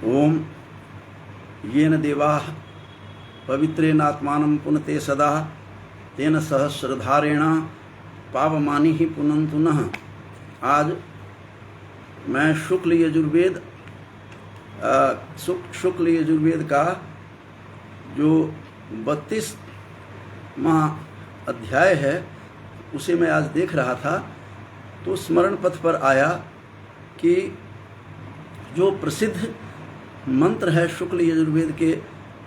ओम येन देवाः पवित्रेणात्मानं पुनते सदा तेन सहस्रधारेण पावमानि ही पुनन्तु नः। आज मैं शुक्ल यजुर्वेद का जो 32वां अध्याय है उसे मैं आज देख रहा था, तो स्मरण पथ पर आया कि जो प्रसिद्ध मंत्र है शुक्ल यजुर्वेद के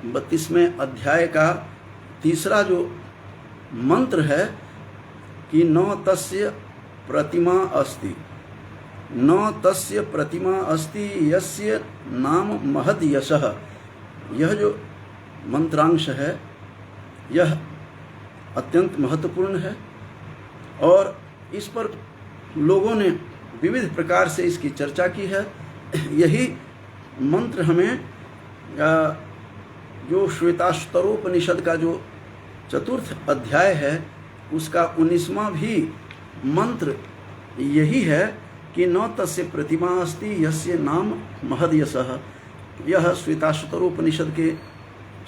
32वें अध्याय का तीसरा जो मंत्र है कि न तस्य प्रतिमा अस्ति, न तस्य प्रतिमा अस्ति यस्य नाम महद यशः। यह जो मंत्रांश है यह अत्यंत महत्वपूर्ण है और इस पर लोगों ने विविध प्रकार से इसकी चर्चा की है। यही मंत्र हमें जो श्वेताश्वतरोपनिषद का जो चतुर्थ अध्याय है उसका 19वां भी मंत्र यही है कि न तस्य प्रतिमा अस्ति यस्य नाम महद यशः। यह श्वेताश्वतरोपनिषद के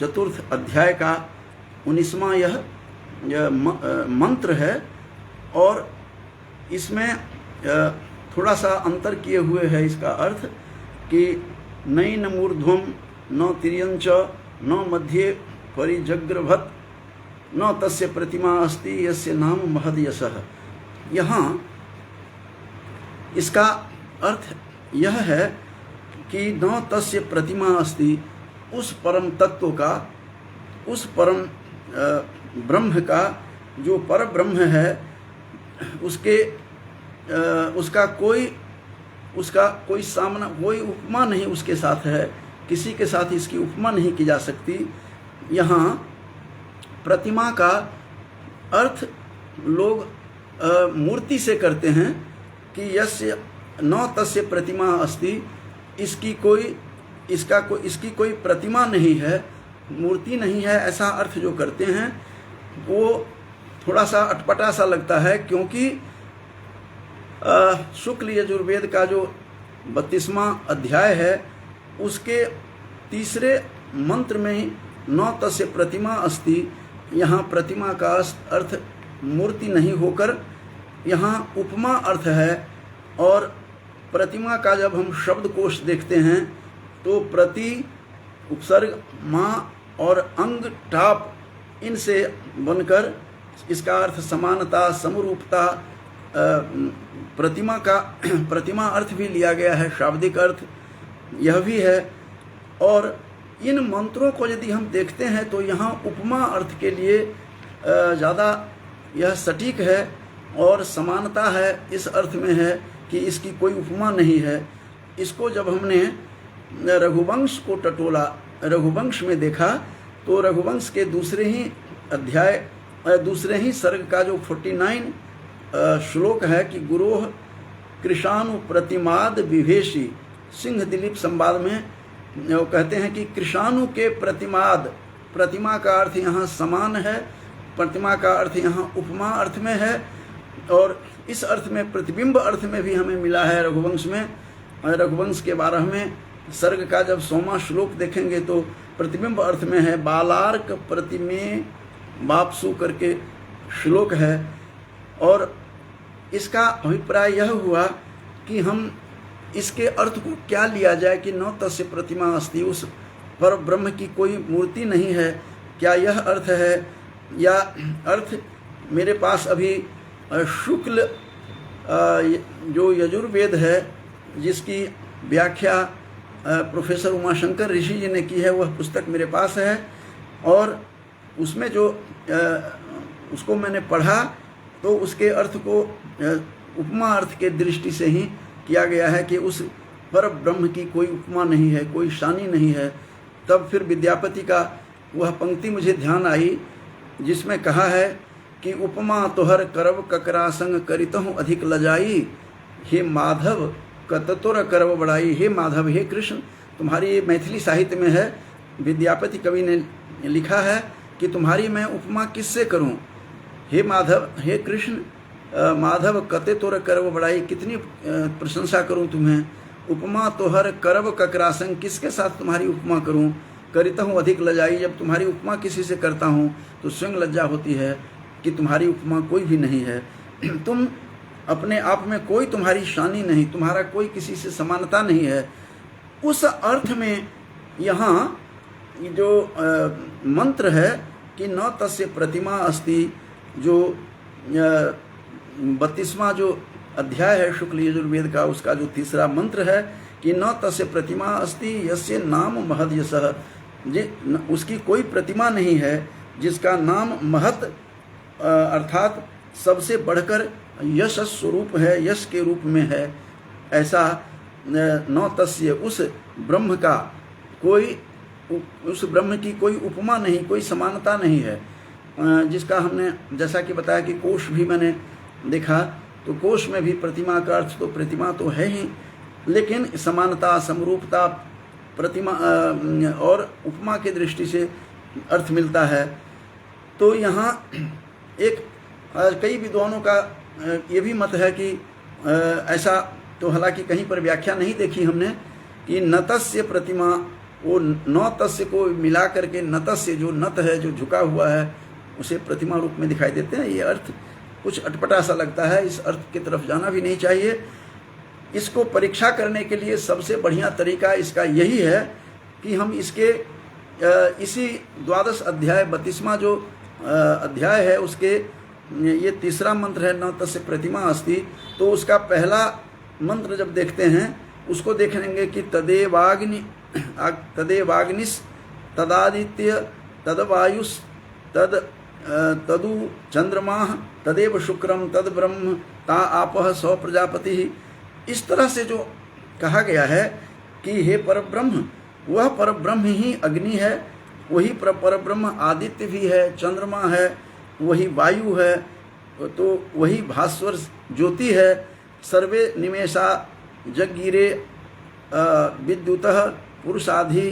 चतुर्थ अध्याय का 19वां यह मंत्र है और इसमें थोड़ा सा अंतर किए हुए है इसका अर्थ कि नैन मूर्ध्वं न तिर्यञ्च न मध्ये परिजग्रभत न तस्य प्रतिमा अस्ति यस्य नाम महद यशः। यहाँ इसका अर्थ यह है कि न तस्य प्रतिमा अस्ति, उस परम तत्व का, उस परम ब्रह्म का जो पर ब्रह्म है उसका कोई सामना, कोई उपमा नहीं उसके साथ है, किसी के साथ इसकी उपमा नहीं की जा सकती। यहाँ प्रतिमा का अर्थ लोग मूर्ति से करते हैं कि यस्य न तस्य प्रतिमा अस्ति, इसकी कोई प्रतिमा नहीं है, मूर्ति नहीं है, ऐसा अर्थ जो करते हैं वो थोड़ा सा अटपटा सा लगता है, क्योंकि शुक्ल यजुर्वेद का जो 32वां अध्याय है उसके तीसरे मंत्र में ही न तस्य प्रतिमा अस्ति, यहाँ प्रतिमा का अर्थ मूर्ति नहीं होकर यहाँ उपमा अर्थ है। और प्रतिमा का जब हम शब्दकोश देखते हैं तो प्रति, उपसर्ग, माँ और अंग टाप इनसे बनकर इसका अर्थ समानता, समरूपता, प्रतिमा अर्थ भी लिया गया है, शाब्दिक अर्थ यह भी है। और इन मंत्रों को यदि हम देखते हैं तो यहाँ उपमा अर्थ के लिए ज़्यादा यह सटीक है और समानता है इस अर्थ में है कि इसकी कोई उपमा नहीं है। इसको जब हमने रघुवंश को टटोला, रघुवंश में देखा तो रघुवंश के दूसरे ही अध्याय, दूसरे ही सर्ग का जो 49 श्लोक है कि गुरोह कृशानु प्रतिमाद विभेषी, सिंह दिलीप संवाद में वो कहते हैं कि कृशानु के प्रतिमाद, प्रतिमा का अर्थ यहाँ समान है, प्रतिमा का अर्थ यहाँ उपमा अर्थ में है और इस अर्थ में प्रतिबिंब अर्थ में भी हमें मिला है रघुवंश में। रघुवंश के 12वें सर्ग का जब 100वां श्लोक देखेंगे तो प्रतिबिंब अर्थ में है, बालार्क प्रतिमे बापसु करके श्लोक है। और इसका अभिप्राय यह हुआ कि हम इसके अर्थ को क्या लिया जाए कि न तस्य प्रतिमा अस्ति, उस पर ब्रह्म की कोई मूर्ति नहीं है, क्या यह अर्थ है या अर्थ मेरे पास अभी शुक्ल जो यजुर्वेद है जिसकी व्याख्या प्रोफेसर उमाशंकर ऋषि जी ने की है वह पुस्तक मेरे पास है और उसमें जो उसको मैंने पढ़ा तो उसके अर्थ को उपमा अर्थ के दृष्टि से ही किया गया है कि उस पर ब्रह्म की कोई उपमा नहीं है, कोई शानी नहीं है। तब फिर विद्यापति का वह पंक्ति मुझे ध्यान आई जिसमें कहा है कि उपमा तोहर करव ककरा संग करितहु अधिक लजाई, हे माधव कततोर करव बड़ाई। हे माधव, हे कृष्ण, तुम्हारी मैथिली साहित्य में है, विद्यापति कवि ने लिखा है कि तुम्हारी मैं उपमा किससे करूं। हे माधव, हे कृष्ण, माधव कते तोर करव बड़ाई, कितनी प्रशंसा करूं तुम्हें। उपमा तोहर करब ककरासंग, किसके साथ तुम्हारी उपमा करूं, करिता हूँ अधिक लजाई, जब तुम्हारी उपमा किसी से करता हूँ तो स्वयं लज्जा होती है कि तुम्हारी उपमा कोई भी नहीं है। तुम अपने आप में कोई तुम्हारी शानी नहीं, तुम्हारा कोई किसी से समानता नहीं है। उस अर्थ में यहाँ जो मंत्र है कि न तस्य प्रतिमा अस्ति, जो 32वां जो अध्याय है शुक्ल यजुर्वेद का, उसका जो तीसरा मंत्र है कि न तस्य प्रतिमा अस्ति यस्य नाम महद यशः, उसकी कोई प्रतिमा नहीं है जिसका नाम महत अर्थात सबसे बढ़कर यश स्वरूप है, यश के रूप में है। ऐसा न तस्य, उस ब्रह्म का कोई, उस ब्रह्म की कोई उपमा नहीं, कोई समानता नहीं है। जिसका हमने जैसा कि बताया कि कोश भी मैंने देखा, तो कोश में भी प्रतिमा का अर्थ तो प्रतिमा तो है ही, लेकिन समानता, समरूपता, प्रतिमा और उपमा की दृष्टि से अर्थ मिलता है। तो यहाँ एक कई विद्वानों का ये भी मत है कि ऐसा, तो हालांकि कहीं पर व्याख्या नहीं देखी हमने कि नतस्य प्रतिमा, वो न तस्य को मिला करके नतस्य, जो नत है, जो झुका हुआ है, उसे प्रतिमा रूप में दिखाई देते हैं। ये अर्थ कुछ अटपटा सा लगता है, इस अर्थ की तरफ जाना भी नहीं चाहिए। इसको परीक्षा करने के लिए सबसे बढ़िया तरीका इसका यही है कि हम इसके इसी 12 अध्याय 32वां जो अध्याय है उसके ये तीसरा मंत्र है न तस्य प्रतिमा अस्ति, तो उसका पहला मंत्र जब देखते हैं उसको देखेंगे कि तदेवाग्निस तदादित्य तदवायुस तदु चंद्रमा तदेव शुक्रम तद ब्रह्म ता आपः सौ प्रजापति। इस तरह से जो कहा गया है कि हे परब्रह्म, वह परब्रह्म ही अग्नि है, वही परब्रह्म आदित्य भी है, चंद्रमा है, वही वायु है, तो वही भास्वर ज्योति है। सर्वे निमेषा जगीरे विद्युतः पुरुषाधि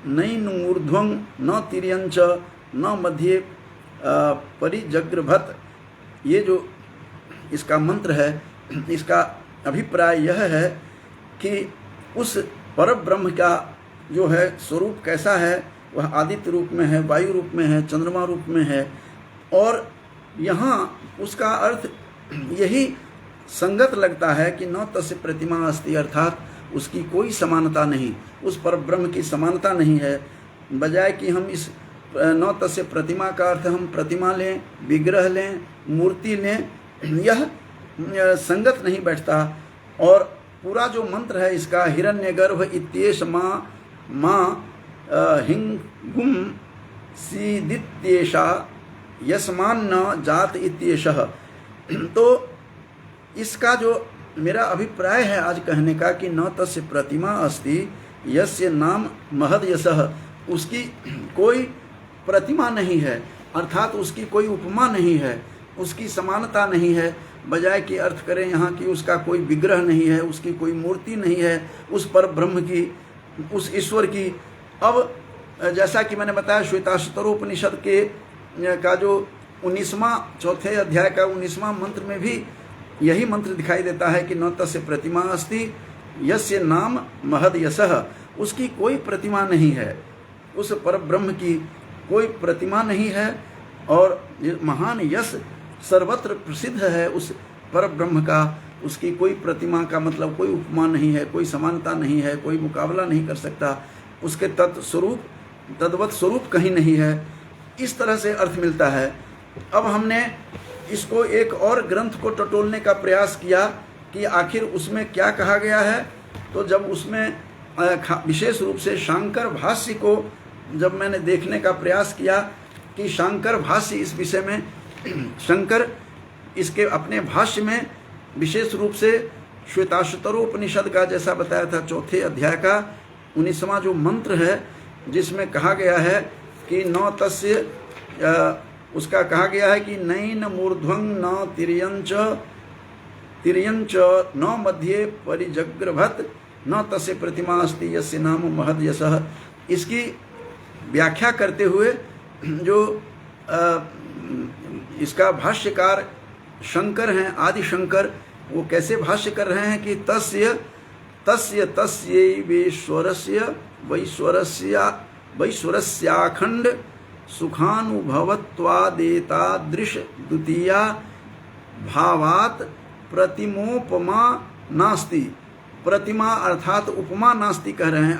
नैनूर्ध्वं न तिर्यंच न मध्ये परिजग्रभत। ये जो इसका मंत्र है, इसका अभिप्राय यह है कि उस परब्रह्म का जो है स्वरूप कैसा है, वह आदित्य रूप में है, वायु रूप में है, चंद्रमा रूप में है। और यहाँ उसका अर्थ यही संगत लगता है कि न तस्य प्रतिमा अस्ति, अर्थात उसकी कोई समानता नहीं, उस परब्रह्म की समानता नहीं है। बजाय कि हम इस न तस्य प्रतिमा का अर्थ हम प्रतिमा लें, विग्रह लें, मूर्ति लें, यह संगत नहीं बैठता। और पूरा जो मंत्र है इसका हिरण्यगर्भ इत्येष माँ हिंगुम सीदित्येषा यस्मान्न जात इत्येषः। तो इसका जो मेरा अभिप्राय है आज कहने का कि न तस्य प्रतिमा अस्ति यस्य नाम महद यशः, उसकी कोई प्रतिमा नहीं है, अर्थात उसकी कोई उपमा नहीं है, उसकी समानता नहीं है। बजाय कि अर्थ करें यहाँ कि उसका कोई विग्रह नहीं है, उसकी कोई मूर्ति नहीं है, उस पर ब्रह्म की, उस ईश्वर की। अब जैसा कि मैंने बताया श्वेताश्वतरोपनिषद के का जो 19वां चौथे अध्याय का 19वां मंत्र में भी यही मंत्र दिखाई देता है कि न तस्य प्रतिमा अस्ति यस्य नाम महद यशः, उसकी कोई प्रतिमा नहीं है, उस परब्रह्म की कोई प्रतिमा नहीं है। और महान यश सर्वत्र प्रसिद्ध है उस परब्रह्म का, उसकी कोई प्रतिमा का मतलब कोई उपमा नहीं है, कोई समानता नहीं है, कोई मुकाबला नहीं कर सकता, उसके तत्स्वरूप तद्वत स्वरूप कहीं नहीं है। इस तरह से अर्थ मिलता है। अब हमने इसको एक और ग्रंथ को टटोलने का प्रयास किया कि आखिर उसमें क्या कहा गया है। तो जब उसमें विशेष रूप से शांकर भाष्य को जब मैंने देखने का प्रयास किया कि शांकर भाष्य इस विषय में, शंकर इसके अपने भाष्य में विशेष रूप से श्वेताश्वतरोपनिषद का जैसा बताया था चौथे अध्याय का 19वां जो मंत्र है, जिसमें कहा गया है कि न तस्य, उसका कहा गया है कि नैन मूर्ध्वं न तिर्यंच न मध्ये परिजग्रभत न तस्य प्रतिमा अस्ति यस्य नाम महद यशः। इसकी व्याख्या करते हुए जो इसका भाष्यकार शंकर हैं, आदि शंकर, वो कैसे भाष्य कर रहे हैं कि तस्य तस्य तस्यैवेश्वरस्य वैश्वरस्याखंड सुखानुभवत्वादेतादृश द्वितीया भावात प्रतिमोपमा नास्ति। प्रतिमा अर्थात उपमा नास्ति कह रहे हैं।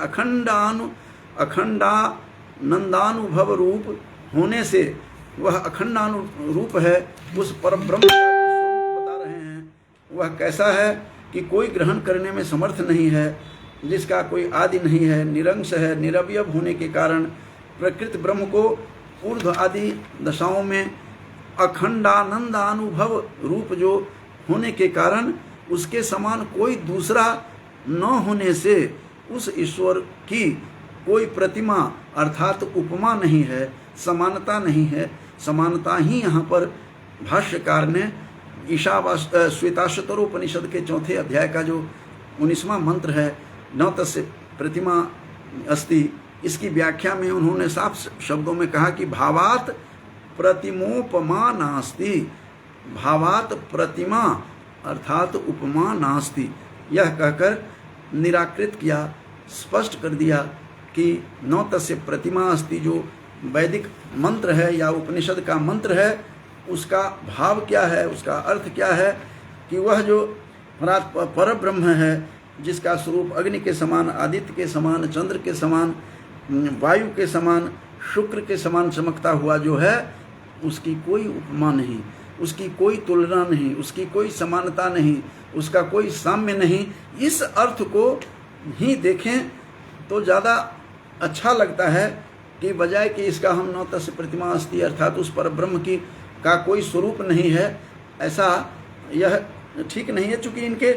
अखंडानंदानुभव रूप होने से वह अखंडानुरूप है। उस परब्रह्म का स्वरूप बता रहे हैं। वह कैसा है कि कोई ग्रहण करने में समर्थ नहीं है, जिसका कोई आदि नहीं है, निरंश है, निरवयव होने के कारण प्रकृत ब्रह्म को ऊर्ध्व आदि दशाओं में अखंडानंदानुभव रूप जो होने के कारण उसके समान कोई दूसरा न होने से उस ईश्वर की कोई प्रतिमा अर्थात उपमा नहीं है, समानता नहीं है। समानता ही यहाँ पर भाष्यकार ने श्वेताश्वतरोपनिषद के 4थे अध्याय का जो 19वां मंत्र है, न तस्य प्रतिमा अस्ति, इसकी व्याख्या में उन्होंने साफ शब्दों में कहा कि भावात प्रतिमोपमा नास्ति। भावात प्रतिमा अर्थात उपमा नास्ति, यह कहकर निराकृत किया, स्पष्ट कर दिया कि न तस्य प्रतिमा अस्ति जो वैदिक मंत्र है या उपनिषद का मंत्र है, उसका भाव क्या है, उसका अर्थ क्या है कि वह जो पर ब्रह्म है, जिसका स्वरूप अग्नि के समान, आदित्य के समान, चंद्र के समान, वायु के समान, शुक्र के समान चमकता हुआ जो है, उसकी कोई उपमा नहीं, उसकी कोई तुलना नहीं, उसकी कोई समानता नहीं, उसका कोई साम्य नहीं। इस अर्थ को ही देखें तो ज़्यादा अच्छा लगता है कि बजाय कि इसका हम न तस्य प्रतिमा अस्ति अर्थात उस पर ब्रह्म की का कोई स्वरूप नहीं है, ऐसा यह ठीक नहीं है। चूँकि इनके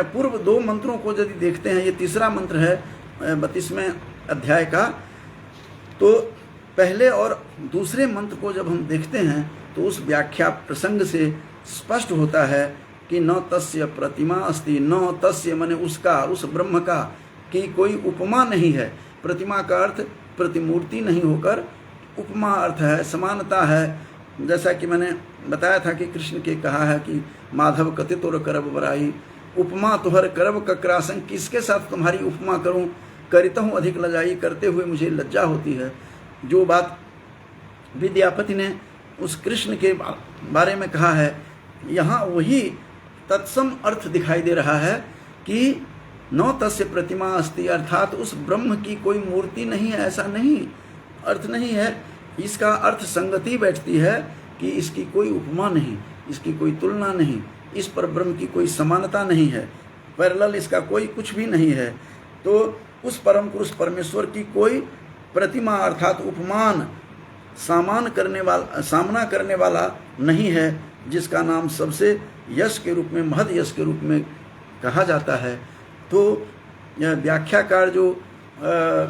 पूर्व 2 मंत्रों को यदि देखते हैं, ये तीसरा मंत्र है 32वें अध्याय का, तो पहले और दूसरे मंत्र को जब हम देखते हैं तो उस व्याख्या प्रसंग से स्पष्ट होता है कि न तस्य प्रतिमा अस्ति, न तस्य माने उसका, उस ब्रह्म का की कोई उपमा नहीं है। प्रतिमा का अर्थ प्रतिमूर्ति नहीं होकर उपमा अर्थ है, समानता है। जैसा कि मैंने बताया था कि कृष्ण के कहा है कि माधव कथित और करब बराई, उपमा तुहर करब ककरासन, किसके साथ तुम्हारी उपमा करूं, करिता हूँ अधिक लजाई, करते हुए मुझे लज्जा होती है। जो बात विद्यापति ने उस कृष्ण के बारे में कहा है, यहाँ वही तत्सम अर्थ दिखाई दे रहा है कि न तस्य प्रतिमा अस्ति अर्थात उस ब्रह्म की कोई मूर्ति नहीं है, ऐसा नहीं अर्थ नहीं है। इसका अर्थ संगति बैठती है कि इसकी कोई उपमा नहीं, इसकी कोई तुलना नहीं, इस पर ब्रह्म की कोई समानता नहीं है, पैरेलल इसका कोई कुछ भी नहीं है। तो उस परम पुरुष परमेश्वर की कोई प्रतिमा अर्थात उपमान सामना करने वाला नहीं है, जिसका नाम सबसे यश के रूप में, महद यश के रूप में कहा जाता है। तो व्याख्याकार जो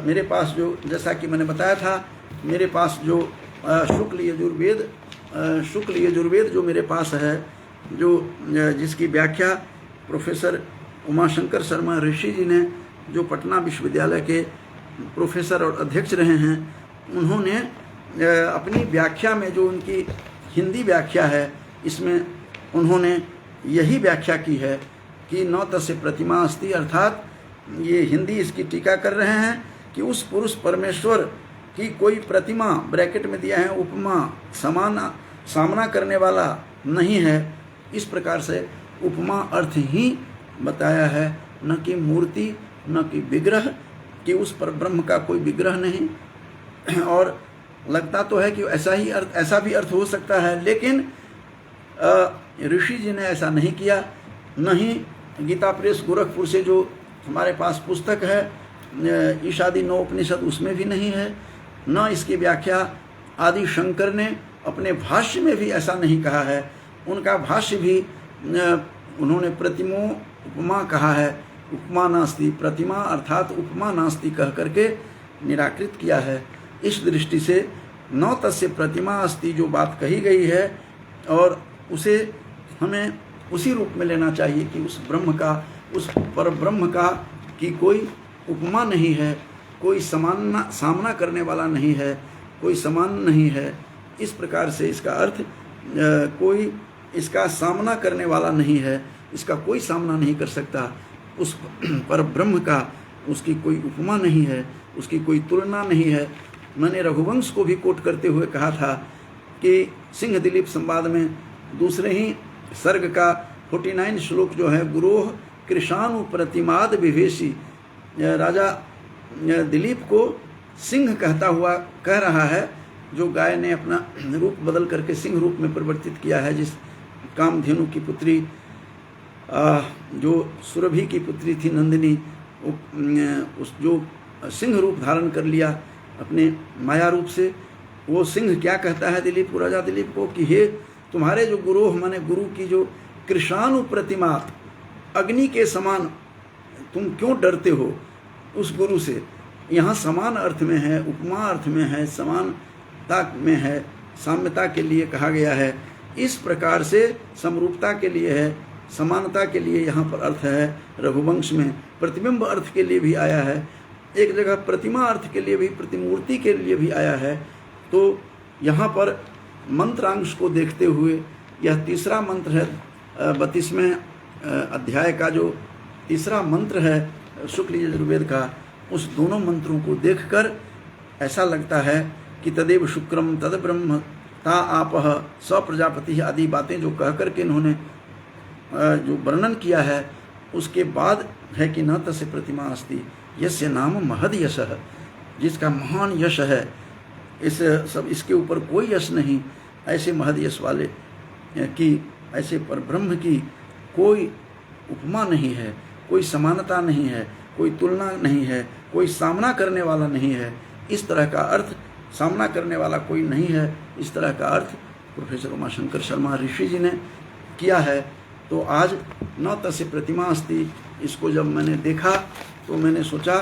मेरे पास जो, जैसा कि मैंने बताया था, मेरे पास जो शुक्ल यजुर्वेद जो मेरे पास है, जो जिसकी व्याख्या प्रोफेसर उमाशंकर शर्मा ऋषि जी ने, जो पटना विश्वविद्यालय के प्रोफेसर और अध्यक्ष रहे हैं, उन्होंने अपनी व्याख्या में जो उनकी हिंदी व्याख्या है, इसमें उन्होंने यही व्याख्या की है कि न तस्य प्रतिमा अस्ति अर्थात ये हिंदी इसकी टीका कर रहे हैं कि उस पुरुष परमेश्वर की कोई प्रतिमा, ब्रैकेट में दिया है उपमा, सामना करने वाला नहीं है। इस प्रकार से उपमा अर्थ ही बताया है, न कि मूर्ति, न कि विग्रह, कि उस पर ब्रह्म का कोई विग्रह नहीं। और लगता तो है कि ऐसा भी अर्थ हो सकता है, लेकिन ऋषि जी ने ऐसा नहीं किया। न ही गीता प्रेस गोरखपुर से जो हमारे पास पुस्तक है ईशादी 9 उपनिषद, उसमें भी नहीं है। न इसकी व्याख्या आदि शंकर ने अपने भाष्य में भी ऐसा नहीं कहा है। उनका भाष्य भी उन्होंने प्रतिमो उपमा कहा है, उपमा नास्ति, प्रतिमा अर्थात उपमा नास्ति कह करके निराकृत किया है। इस दृष्टि से न तस्य प्रतिमा अस्ति जो बात कही गई है, और उसे हमें उसी रूप में लेना चाहिए कि उस ब्रह्म का, उस पर ब्रह्म का की कोई उपमा नहीं है, कोई सामना करने वाला नहीं है, कोई समान नहीं है। इस प्रकार से इसका अर्थ कोई इसका सामना करने वाला नहीं है, इसका कोई सामना नहीं कर सकता। उस पर ब्रह्म का उसकी कोई उपमा नहीं है, उसकी कोई तुलना नहीं है। मैंने रघुवंश को भी कोट करते हुए कहा था कि सिंह दिलीप संवाद में दूसरे ही सर्ग का 49 श्लोक जो है, गुरोह कृशानु प्रतिमाद विभेशी, राजा दिलीप को सिंह कहता हुआ कह रहा है, जो गाय ने अपना रूप बदल करके सिंह रूप में परिवर्तित किया है, जिस कामधेनु की पुत्री जो सुरभि की पुत्री थी नंदिनी, उस जो सिंह रूप धारण कर लिया अपने माया रूप से, वो सिंह क्या कहता है दिलीप को, राजा दिलीप को, कि हे तुम्हारे जो गुरोह माने गुरु की जो कृशानु प्रतिमा अग्नि के समान, तुम क्यों डरते हो उस गुरु से। यहाँ समान अर्थ में है, उपमा अर्थ में है, समानता में है, साम्यता के लिए कहा गया है। इस प्रकार से समरूपता के लिए है, समानता के लिए यहाँ पर अर्थ है। रघुवंश में प्रतिबिंब अर्थ के लिए भी आया है, एक जगह प्रतिमा अर्थ के लिए भी, प्रतिमूर्ति के लिए भी आया है। तो यहाँ पर मंत्रांश को देखते हुए यह तीसरा मंत्र है 32वें अध्याय का, जो तीसरा मंत्र है शुक्ल यजुर्वेद का, उस दोनों मंत्रों को देखकर ऐसा लगता है कि तदेव शुक्रम तद ब्रह्म ता आपह स प्रजापति आदि बातें जो कह करके इन्होंने जो वर्णन किया है, उसके बाद है कि न तस्य प्रतिमा अस्ति यस्य नाम महद यशः, जिसका महान यश है, इस सब इसके ऊपर कोई यश नहीं, ऐसे महद यश वाले की, ऐसे पर ब्रह्म की कोई उपमा नहीं है, कोई समानता नहीं है, कोई तुलना नहीं है, कोई सामना करने वाला नहीं है। इस तरह का अर्थ, सामना करने वाला कोई नहीं है, इस तरह का अर्थ प्रोफेसर उमाशंकर शर्मा ऋषि जी ने किया है। तो आज न तस्य प्रतिमा अस्ति, इसको जब मैंने देखा तो मैंने सोचा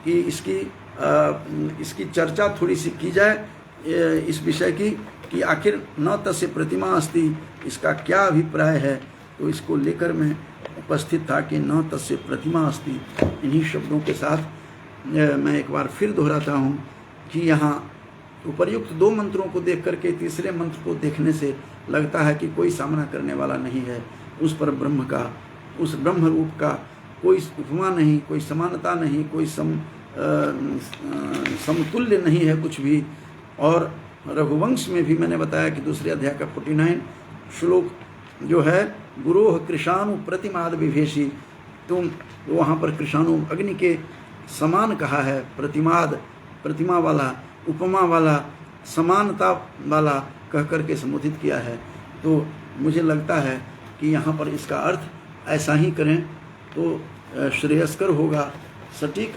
कि इसकी चर्चा थोड़ी सी की जाए इस विषय की, कि आखिर न तस्य प्रतिमा अस्ति इसका क्या अभिप्राय है। तो इसको लेकर मैं उपस्थित था कि न तस्य प्रतिमा अस्ति। इन्हीं शब्दों के साथ मैं एक बार फिर दोहराता हूँ कि यहाँ उपर्युक्त दो मंत्रों को देख करके तीसरे मंत्र को देखने से लगता है कि कोई सामना करने वाला नहीं है, उस पर ब्रह्म का, उस ब्रह्म रूप का कोई उपमा नहीं, कोई समानता नहीं, कोई समतुल्य नहीं है कुछ भी। और रघुवंश में भी मैंने बताया कि दूसरे अध्याय का 49 श्लोक जो है, गुरोह कृशानु प्रतिमाद विभेशी, तुम वहाँ पर कृशानु अग्नि के समान कहा है, प्रतिमाद प्रतिमा वाला, उपमा वाला, समानता वाला कह करके संबोधित किया है। तो मुझे लगता है कि यहाँ पर इसका अर्थ ऐसा ही करें तो श्रेयस्कर होगा, सटीक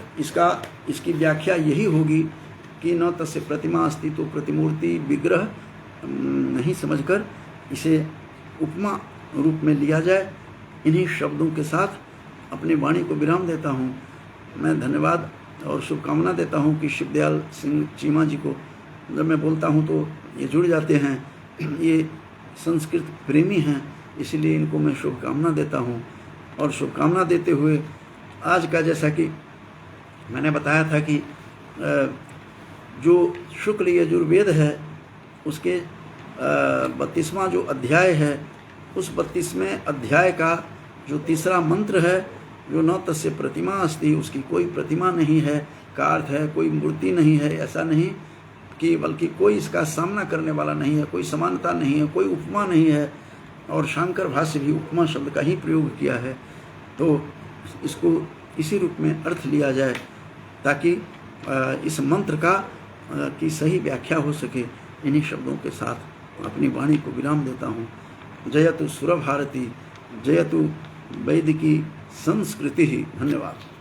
इसकी व्याख्या यही होगी कि न तस्य प्रतिमा अस्ति, तो प्रतिमूर्ति विग्रह नहीं समझकर इसे उपमा रूप में लिया जाए। इन्हीं शब्दों के साथ अपनी वाणी को विराम देता हूँ। मैं धन्यवाद और शुभकामना देता हूँ कि शिवदयाल सिंह चीमा जी को जब मैं बोलता हूँ तो ये जुड़ जाते हैं, ये संस्कृत प्रेमी हैं, इसलिए इनको मैं शुभकामना देता हूँ। और शुभकामना देते हुए आज का, जैसा कि मैंने बताया था कि जो शुक्ल यजुर्वेद है उसके 32वां जो अध्याय है, उस 32वें अध्याय का जो तीसरा मंत्र है, जो न तस्य प्रतिमा अस्ति, उसकी कोई प्रतिमा नहीं है का अर्थ है कोई मूर्ति नहीं है, ऐसा नहीं कि, बल्कि कोई इसका सामना करने वाला नहीं है, कोई समानता नहीं है, कोई उपमा नहीं है। और शांकर भाष्य भी उपमा शब्द का ही प्रयोग किया है। तो इसको इसी रूप में अर्थ लिया जाए ताकि इस मंत्र की सही व्याख्या हो सके। इन्हीं शब्दों के साथ अपनी वाणी को विराम देता हूँ। जयतु सुरभारती, जयतु वैदिकी संस्कृति। धन्यवाद।